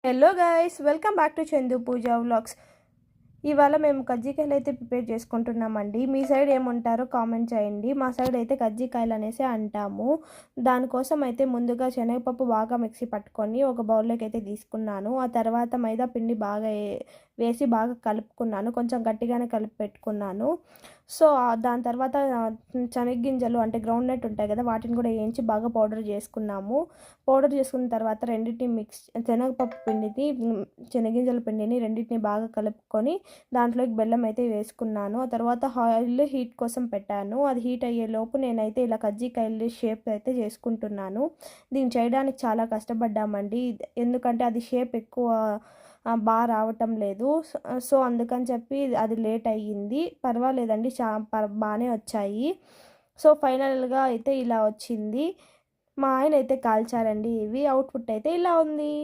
Hello guys, welcome back to Chandu Pooja vlogs. ఇవాళ మేము కజ్జికాయలు అయితే ప్రిపేర్ చేసుకుంటున్నామండి. మీ సైడ్ ఏముంటారో కామెంట్ చేయండి. మా సైడ్ అయితే కజ్జికాయలు అనేసి అంటాము. దానికోసం అయితే ముందుగా శనగపప్పు బాగా మిక్సీ పట్టుకొని ఒక బౌల్లోకి అయితే తీసుకున్నాను. ఆ తర్వాత మైదా పిండి బాగా వేసి బాగా కలుపుకున్నాను. కొంచెం గట్టిగానే కలిపి పెట్టుకున్నాను. సో దాని తర్వాత శనగగింజలు అంటే గ్రౌండ్ నట్ ఉంటాయి కదా, వాటిని కూడా వేయించి బాగా పౌడర్ చేసుకున్నాము. పౌడర్ చేసుకున్న తర్వాత రెండింటిని శనగపప్పు పిండిని శనగింజల పిండిని రెండింటిని బాగా కలుపుకొని దాంట్లోకి బెల్లం అయితే వేసుకున్నాను. ఆ తర్వాత ఆయిల్ హీట్ కోసం పెట్టాను. అది హీట్ అయ్యేలోపు నేనైతే ఇలా కజ్జికాయలు షేప్ అయితే చేసుకుంటున్నాను. దీన్ని చేయడానికి చాలా కష్టపడ్డామండి, ఎందుకంటే అది షేప్ ఎక్కువ బాగా రావటం లేదు. సో అందుకని చెప్పి అది లేట్ అయ్యింది. పర్వాలేదండి, బాగానే వచ్చాయి. సో ఫైనల్గా అయితే ఇలా వచ్చింది. మా ఆయన అయితే కాల్చారండి. ఇవి అవుట్పుట్ అయితే ఇలా ఉంది.